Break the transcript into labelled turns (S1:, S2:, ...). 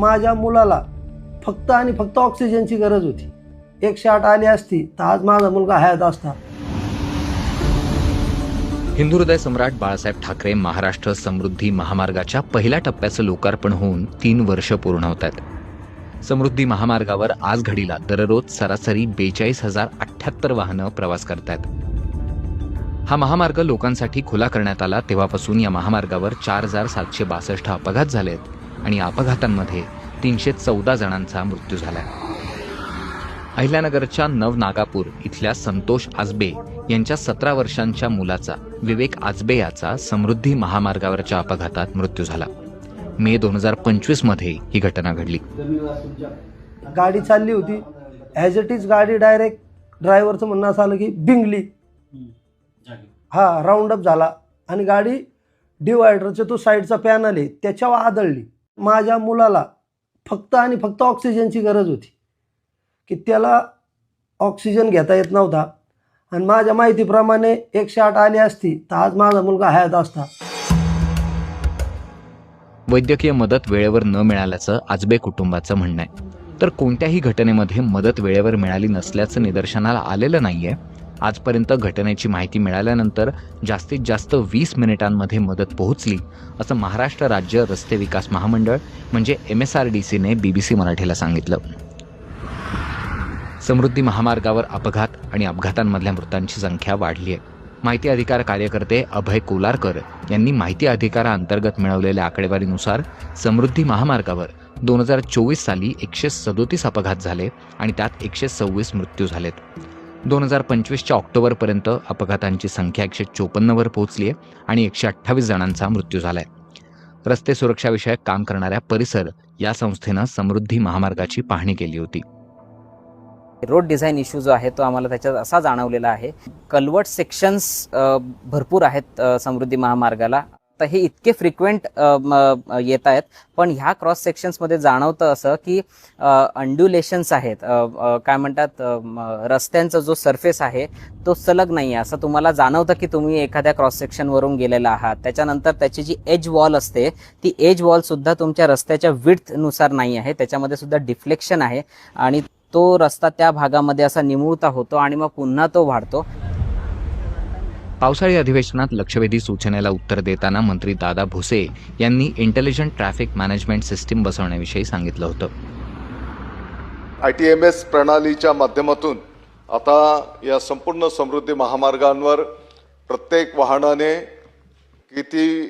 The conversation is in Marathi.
S1: माझ्या मुलाला फक्त आणि फक्त ऑक्सिजनची गरज होती. 108 आली असती तर आज माझा मुलगा हयात असता.
S2: हिंदू हृदय सम्राट बाळासाहेब ठाकरे महाराष्ट्र समृद्धी महामार्गाच्या पहिल्या टप्प्याचं लोकार्पण होऊन 3 वर्ष पूर्ण होत आहेत. समृद्धी महामार्गावर आज घडीला दररोज सरासरी 42,078 वाहनं प्रवास करतात. हा महामार्ग लोकांसाठी खुला करण्यात आला तेव्हापासून या महामार्गावर 4,762 अपघात झालेत आणि या अपघातांमध्ये 314 जणांचा मृत्यू झालाय. अहिल्यानगरच्या नवनागापूर इथल्या संतोष आजबे यांच्या 17 वर्षांच्या मुलाचा विवेक आजबे याचा समृद्धी महामार्गावरच्या अपघातात मृत्यू झाला. मे 2025 मध्ये ही घटना घडली.
S1: गाडी चालली होती, ॲज इट इज गाडी डायरेक्ट ड्रायव्हरचं म्हणणं असं आलं की बिंगली, राऊंड अप झाला आणि गाडी डिवायडरचा तो साईडचा पॅनल आहे त्याच्यावर आदळली. माझ्या मुलाला फक्त आणि फक्त ऑक्सिजनची गरज होती की त्याला ऑक्सिजन घेता येत नव्हता आणि माझ्या माहितीप्रमाणे 108 आली असती तर आज माझा मुलगा हयात असता.
S2: वैद्यकीय मदत वेळेवर न मिळाल्याचं आजबे कुटुंबाचं म्हणणं आहे. तर कोणत्याही घटनेमध्ये मदत वेळेवर मिळाली नसल्याचं निदर्शनाला आलेलं नाहीये. आजपर्यंत घटनेची माहिती मिळाल्यानंतर जास्तीत जास्त 20 मिनिटांमध्ये मदत पोहोचली असं महाराष्ट्र राज्य रस्ते विकास महामंडळ म्हणजे MSRDCने BBC मराठीला सांगितलं. समृद्धी महामार्गावर अपघात आणि अपघातांमधल्या मृतांची संख्या वाढली आहे. माहिती अधिकार कार्यकर्ते अभय कोलारकर यांनी माहिती अधिकाराअंतर्गत मिळवलेल्या आकडेवारीनुसार समृद्धी महामार्गावर 2024 साली 137 अपघात झाले आणि त्यात 126 मृत्यू झालेत. 2025च्या ऑक्टोबरपर्यंत अपघातांची संख्या 154 वर पोहोचली आहे आणि 128 जणांचा मृत्यू झालाय. रस्ते सुरक्षाविषयक काम करणाऱ्या परिसर या संस्थेनं समृद्धी महामार्गाची पाहणी केली होती.
S3: रोड डिझाईन इश्यू जो आहे तो आम्हाला त्याच्यात असा जाणवलेला आहे. कल्वर्ट सेक्शन्स भरपूर आहेत समृद्धी महामार्गाला. तर हे इतके फ्रिक्वेंट येत आहेत पण ह्या क्रॉस सेक्शन्समध्ये जाणवतं असं की अंड्युलेशन्स आहेत, काय म्हणतात, रस्त्यांचा जो सरफेस आहे तो सलग नाही आहे असं तुम्हाला जाणवतं की तुम्ही एखाद्या क्रॉस सेक्शनवरून गेलेला आहात. त्याच्यानंतर त्याची जी एज वॉल असते ती एज वॉलसुद्धा तुमच्या रस्त्याच्या विड्थनुसार नाही आहे, त्याच्यामध्ये सुद्धा डिफ्लेक्शन आहे आणि तो रस्ता त्या भागामध्ये असा निमुळता होतो आणि मग पुन्हा तो वाढतो.
S2: पावसाळी अधिवेशनात लक्षवेधी सूचनेला उत्तर देताना मंत्री दादा भुसे यांनी इंटेलिजंट ट्रॅफिक मॅनेजमेंट सिस्टीम बसवण्याविषयी सांगितलं होतं.
S4: ITMS प्रणालीच्या माध्यमातून आता या संपूर्ण समृद्धी महामार्गांवर प्रत्येक वाहनाने किती